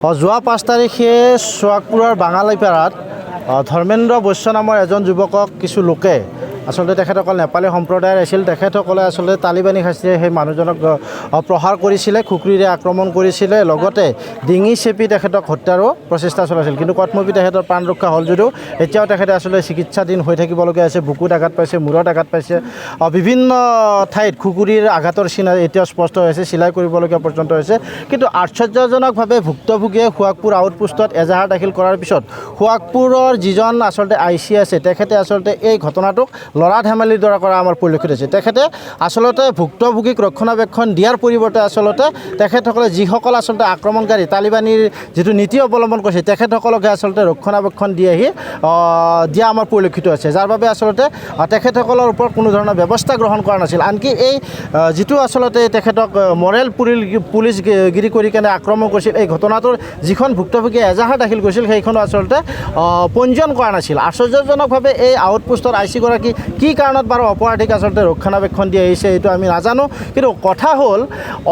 যোৱা 5 তাৰিখে সোৱাগপুৰৰ বাঙালীপাৰাত ধৰ্মেন্দ্ৰ বৈশ্য নামৰ এজন যুৱকক কিছু লোকে আসলে তেখেতসকল নেপালী সম্প্ৰদায়ৰ আছিল। তেখেতসকলে আসলে তালিবানী শাস্তিৰে সেই মানুহজনক প্ৰহাৰ কৰিছিলে, খুকুৰিৰে আক্ৰমণ কৰিছিলে, লগতে ডিঙি চেপি তেখেতক হত্যাৰো প্ৰচেষ্টা চলাইছিল। কিন্তু কটমবি তেখেতৰ প্ৰাণ ৰক্ষা হ'ল যদিও এতিয়াও তেখেতে আসলে চিকিৎসাধীন হৈ থাকিবলগীয়া আছে। বুকুত আঘাত পাইছে, মূৰত আঘাত পাইছে, বিভিন্ন ঠাইত খুকুৰিৰ আঘাতৰ চিন এতিয়াও স্পষ্ট হৈছে, চিলাই কৰিবলগীয়া পৰ্যন্ত হৈছে। কিন্তু আশ্চৰ্যজনকভাৱে ভুক্তভোগীয়ে সোৱাগপুৰ আউটপোষ্টত এজাহাৰ দাখিল কৰাৰ পিছত সোৱাগপুৰৰ যিজন আচলতে IC আছে তেখেতে আচলতে এই ঘটনাটোক লৰা ধেমালিৰ দ্বাৰা কৰা আমাৰ পৰিলক্ষিত হৈছে। তেখেতে আচলতে ভুক্তভোগীক ৰক্ষণাবেক্ষণ দিয়াৰ পৰিৱৰ্তে আচলতে তেখেতসকলে যিসকল আচলতে আক্ৰমণকাৰী তালিবানীৰ যিটো নীতি অৱলম্বন কৰিছে তেখেতসকলকে আচলতে ৰক্ষণাবেক্ষণ দিয়া আমাৰ পৰিলক্ষিত হৈছে, যাৰ বাবে আচলতে তেখেতসকলৰ ওপৰত কোনো ধৰণৰ ব্যৱস্থা গ্ৰহণ কৰা নাছিল। আনকি এই যিটো আচলতে তেখেতক মৰেল পুলিচগিৰি কৰি কেনে আক্ৰমণ কৰিছিল, এই ঘটনাটোৰ যিখন ভুক্তভোগীয়ে এজাহাৰ দাখিল কৰিছিল সেইখনো আচলতে পঞ্জীয়ন কৰা নাছিল। আশ্চৰ্যজনকভাৱে এই আউটপোষ্টৰ IC গৰাকী কি কাৰণত বাৰু অপৰাধীক আচলতে ৰক্ষণাবেক্ষণ দি আহিছে এইটো আমি নাজানো। কিন্তু কথা হ'ল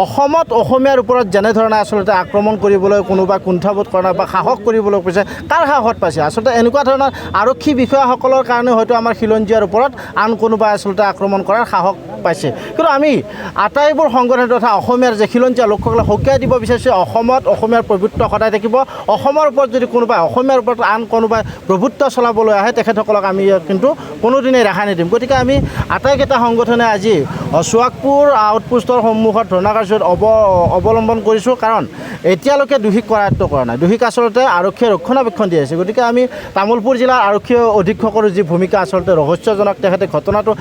অসমত অসমীয়াৰ ওপৰত যেনেধৰণে আচলতে আক্ৰমণ কৰিবলৈ কোনোবা কুণ্ঠাবোধ কৰা বা সাহস কৰিবলৈ কৈছে, কাৰ সাহসত পাইছে? আচলতে এনেকুৱা ধৰণৰ আৰক্ষী বিষয়াসকলৰ কাৰণে হয়তো আমাৰ খিলঞ্জীয়াৰ ওপৰত আন কোনোবাই আচলতে আক্ৰমণ কৰাৰ সাহস পাইছে। কিন্তু আমি আটাইবোৰ সংগঠন তথা অসমীয়াৰ যে খিলঞ্জীয়া লোকসকলে সকীয়াই দিব বিচাৰিছে, অসমত অসমীয়াৰ প্ৰভুত্ব সদায় থাকিব। অসমৰ ওপৰত যদি কোনোবাই অসমীয়াৰ ওপৰত আন কোনোবাই প্ৰভুত্ব চলাবলৈ আহে তেখেতসকলক আমি কিন্তু কোনোদিনেই ৰেহাই নিদিম। গতিকে আমি আটাইকেইটা সংগঠনে আজি সোৱাগপুৰ আউটপোষ্টৰ সন্মুখত ধৰ্ণা কাৰ্যসূচীত অৱলম্বন কৰিছোঁ, কাৰণ এতিয়ালৈকে দোষীক কৰায়ত্ব কৰা নাই। দোষীক আচলতে আৰক্ষীয়ে ৰক্ষণাবেক্ষণ দি আছে। গতিকে আমি তামোলপুৰ জিলাৰ আৰক্ষী অধীক্ষকৰ যি ভূমিকা আচলতে ৰহস্যজনক, তেখেতে ঘটনাটো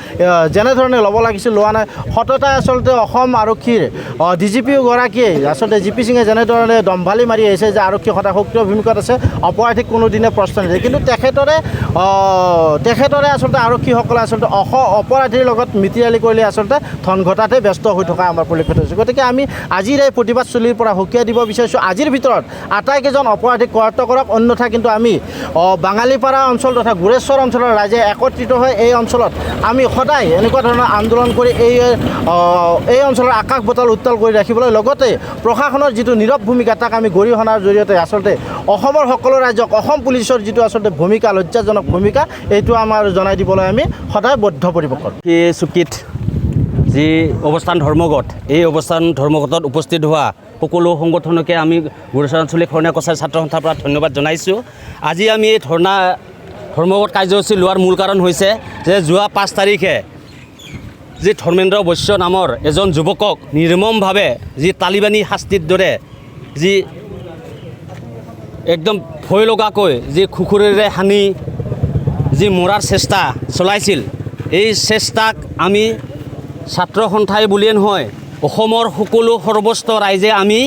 যেনেধৰণে ল'ব লাগিছিল লোৱা নাই। সততাই আচলতে অসম আৰক্ষীৰ DGP গৰাকীয়ে আচলতে GP সিঙে যেনেধৰণে দম্ভালি মাৰি আহিছে যে আৰক্ষী সদায় সক্ৰিয় ভূমিকাত আছে, অপৰাধীক কোনোদিনে প্ৰশ্ন নিদিয়ে। কিন্তু তেখেতৰে আচলতে আৰক্ষীসকলে আচলতে অপৰাধীৰ লগত মিতিৰালি কৰিলে আচলতে ধন ঘটাতে ব্যস্ত হৈ থকা আমাৰ পৰিলক্ষিত হৈছে। গতিকে আমি আজিৰ এই প্ৰতিবাদস্থলীৰ পৰা সকীয়াই দিব বিচাৰিছোঁ, আজিৰ ভিতৰত আটাইকেইজন অপৰাধীক কৰায়ত্ব কৰক, অন্যথা কিন্তু আমি বাঙালীপাৰা অঞ্চল তথা গোৰেশ্বৰ অঞ্চলৰ ৰাইজে একত্ৰিত হৈ এই অঞ্চলত আমি সদায় এনেকুৱা ধৰণৰ আন্দোলন কৰি এই অঞ্চলৰ আকাশ বতাল উত্তাল কৰি ৰাখিবলৈ, লগতে প্ৰশাসনৰ যিটো নীৰৱ ভূমিকা তাক আমি গৰিহণাৰ জৰিয়তে আচলতে অসমৰ সকলো ৰাইজক অসম পুলিচৰ যিটো আচলতে ভূমিকা, লজ্জাজনক ভূমিকা, এইটো আমাৰ জনাই দিবলৈ আমি সদায় বদ্ধপৰিকৰ। এই চুক্তিত যি অৱস্থান ধৰ্মঘট, এই অৱস্থান ধৰ্মঘটত উপস্থিত হোৱা সকলো সংগঠনকে আমি গোৰেশ্বৰ আঞ্চলিক শৰণীয়া কছাৰী ছাত্ৰ সন্থাৰ পৰা ধন্যবাদ জনাইছোঁ। আজি আমি এই ধৰ্মঘট কাৰ্যসূচী লোৱাৰ মূল কাৰণ হৈছে যে যোৱা 5 তাৰিখে যি ধৰ্মেন্দ্ৰ বৈশ্য নামৰ এজন যুৱকক নিৰ্মমভাৱে যি তালিবানী শাস্তিৰ দৰে যি একদম ভয় লগাকৈ যি খুকুৰিৰে সানি যি মৰাৰ চেষ্টা চলাইছিল, এই চেষ্টাক আমি ছাত্ৰ সন্থাই বুলিয়ে নহয় অসমৰ সকলো সৰ্বস্ত ৰাইজে আমি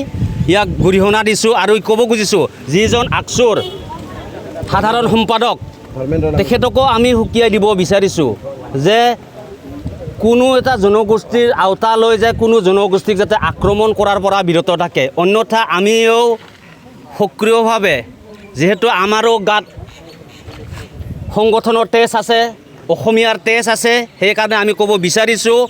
ইয়াক গৰিহণা দিছোঁ। আৰু ক'ব খুজিছোঁ যিজন আকচুৰ সাধাৰণ সম্পাদক তেখেতকো আমি সকীয়াই দিব বিচাৰিছোঁ যে কোনো এটা জনগোষ্ঠীৰ আওতা লৈ যে কোনো জনগোষ্ঠীক যাতে আক্ৰমণ কৰাৰ পৰা বিৰত থাকে। অন্যথা আমিও সক্ৰিয়ভাৱে, যিহেতু আমাৰো গাত সংগঠনৰ তেজ আছে, অসমীয়াৰ তেজ আছে, সেইকাৰণে আমি ক'ব বিচাৰিছোঁ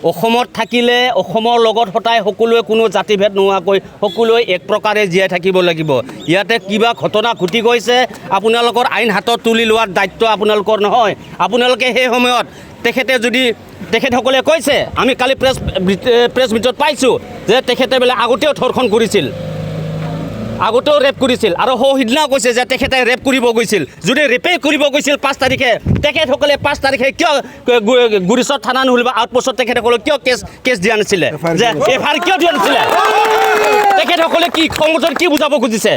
অসমত থাকিলে অসমৰ লগত সদায় সকলোৱে কোনো জাতিভেদ নোহোৱাকৈ সকলোৱে এক প্ৰকাৰে জীয়াই থাকিব লাগিব। ইয়াতে কিবা ঘটনা ঘটি গৈছে, আপোনালোকৰ আইন হাতত তুলি লোৱাৰ দায়িত্ব আপোনালোকৰ নহয়। আপোনালোকে সেই সময়ত তেখেতসকলে কৈছে, আমি কালি প্ৰেছ মিটত পাইছোঁ যে তেখেতে বোলে আগতেও ধৰ্ষণ কৰিছিল, আগতেও ৰেপ কৰিছিল, আৰু সিদিনাও কৈছে যে তেখেতে ৰেপ কৰিব গৈছিল। যদি ৰেপেই কৰিব গৈছিল 5 তাৰিখে, তেখেতসকলে 5 তাৰিখে কিয় গোৰেশ্বৰ থানা নহ'লে বা আউটপোষ্টত তেখেতসকলে কিয় কেছ দিয়া নাছিলে, যে FIR কিয় দিয়া নাছিলে? তেখেতসকলে কি সংগঠন কি বুজাব খুজিছে?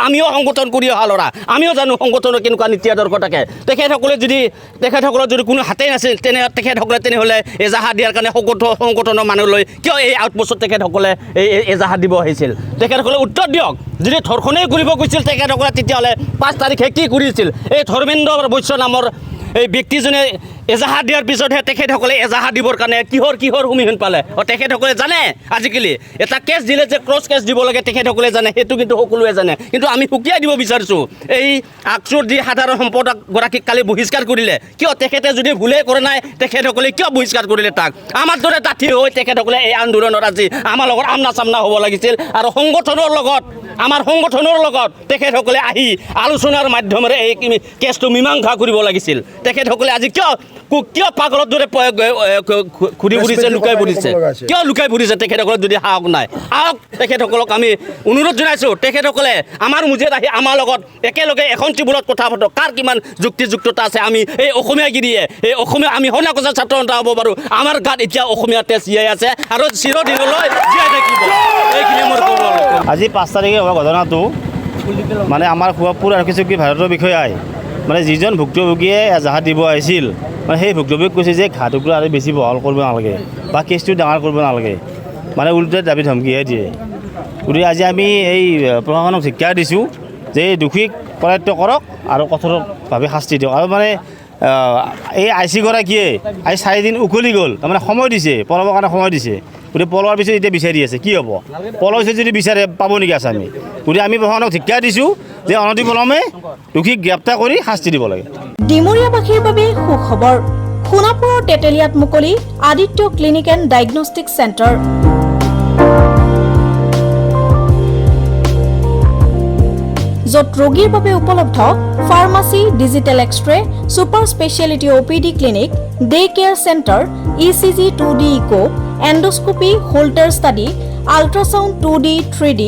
আমিও সংগঠন কৰি অহা ল'ৰা, আমিও জানো সংগঠনৰ কেনেকুৱা নীতি আদৰ্শ থাকে। তেখেতসকলৰ যদি কোনো হাতেই নাছিল তেনেহ'লে এজাহাৰ দিয়াৰ কাৰণে সংগঠনৰ মানুহলৈ কিয় এই আউটপোষ্টত তেখেতসকলে এজাহাৰ দিব আহিছিল? তেখেতসকলে উত্তৰ দিয়ক। যদি ধৰ্ষণেই কৰিব গৈছিল তেখেতসকলে, তেতিয়াহ'লে 5 তাৰিখে কি কৰিছিল? এই ধৰ্মেন্দ্ৰ বৈশ্য নামৰ এই ব্যক্তিজনে এজাহাৰ দিয়াৰ পিছতহে তেখেতসকলে এজাহাৰ দিবৰ কাৰণে কিহৰ সন্মুখীন পালে তেখেতসকলে জানে আজিকালি এটা কেছ দিলে যে ক্ৰছ কেছ দিব লাগে তেখেতসকলে জানে সেইটো কিন্তু সকলোৱে জানে কিন্তু আমি সুকীয়াই দিব বিচাৰিছোঁ এই আকচুৰ যি সাধাৰণ সম্পাদকগৰাকীক কালি বহিষ্কাৰ কৰিলে কিয় তেখেতে যদি ভুলেই কৰা নাই তেখেতসকলে কিয় বহিষ্কাৰ কৰিলে তাক আমাৰ দৰে ডাঠি হৈ তেখেতসকলে এই আন্দোলনত আজি আমাৰ লগত আমনা চামনা হ'ব লাগিছিল আৰু আমাৰ সংগঠনৰ লগত তেখেতসকলে আহি আলোচনাৰ মাধ্যমেৰে এই কেছটো মীমাংসা কৰিব লাগিছিল তেখেতসকলে আজি কিয় পাগলৰ দৰে ঘূৰি ফুৰিছে লুকাই ফুৰিছে তেখেতসকলৰ যদি সাহস নাই আহক তেখেতসকলক আমি অনুৰোধ জনাইছোঁ তেখেতসকলে আমাৰ মুজিত আহি আমাৰ লগত একেলগে এখন টেবুলত কথা পাতক কাৰ কিমান যুক্তিযুক্ততা আছে আমি এই অসমীয়াগিৰিয়ে এই অসমীয়া আমি সনাকচা ছাত্ৰ সন্থা হ'ব পাৰোঁ আমাৰ গাত এতিয়া অসমীয়া তেজ জীয়াই আছে আৰু চিৰদিনলৈ জীয়াই থাকিব এইখিনি মোৰ ক'ব আজি 5 তাৰিখে হোৱা ঘটনাটো মানে আমাৰ শোভাপুৰ আৰক্ষী ভাৰতৰ বিষয়াই মানে যিজন ভুক্তভোগীয়ে এজাহাৰ দিব আহিছিল মানে সেই ভুক্তভোগীক কৈছে যে ঘাট টুকুৰা আৰু বেছি বহল কৰিব নালাগে বা কেছটো ডাঙৰ কৰিব নালাগে মানে উল্টাই দাবী ধমকিহে দিয়ে গতিকে আজি আমি এই প্ৰশাসনক শিক্ষা দিছোঁ যে এই দোষীক কৰায়ত্ব কৰক আৰু কঠোৰভাৱে শাস্তি দিয়ক আৰু মানে এই আইচিগৰাকীয়ে আজি 4 দিন উকলি গ'ল তাৰমানে সময় দিছে পলাবৰ কাৰণে সময় দিছে গতিকে পলোৱাৰ পিছত এতিয়া বিচাৰি আছে কি হ'ব পলোৱাৰ পিছত যদি বিচাৰে পাব নেকি আসামী গতিকে আমি প্ৰশাসনক শিক্ষা দিছোঁ যে অনতিপলমে দোষীক গ্ৰেপ্তাৰ কৰি শাস্তি দিব লাগে ডিমৰীয়াবাসীৰ বাবে সুখবৰ সোণাপুৰৰ তেতেলিয়াত মুকলি Aditya clinic and diagnostic centre য'ত ৰোগীৰ বাবে উপলব্ধ pharmacy digital X-ray super speciality OPD clinic day care centre ECG 2D echo endoscopy holter study ultrasound 2D 3D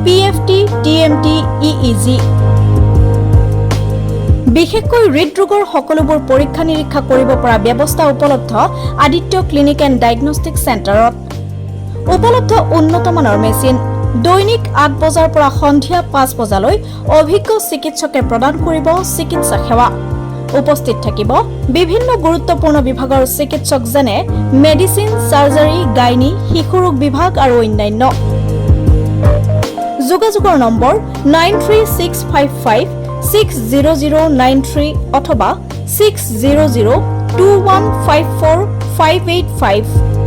PFT TMT EEG বিশেষকৈ হৃদৰোগৰ সকলোবোৰ পৰীক্ষা নিৰীক্ষা কৰিব পৰা ব্যৱস্থা উপলব্ধ আদিত্য ক্লিনিক এণ্ড ডায়েগনষ্টিক চেণ্টাৰত উপলব্ধ উন্নতমানৰ মেচিন দৈনিক 8 বজাৰ পৰা সন্ধিয়া 5 বজালৈ অভিজ্ঞ চিকিৎসকে প্ৰদান কৰিব চিকিৎসা সেৱা উপস্থিত থাকিব বিভিন্ন গুৰুত্বপূৰ্ণ বিভাগৰ চিকিৎসক যেনে মেডিচিন সাৰ্জাৰী গাইনী শিশু ৰোগ বিভাগ আৰু অন্যান্য যোগাযোগৰ নম্বৰ 93655600093 অথবা 6002154585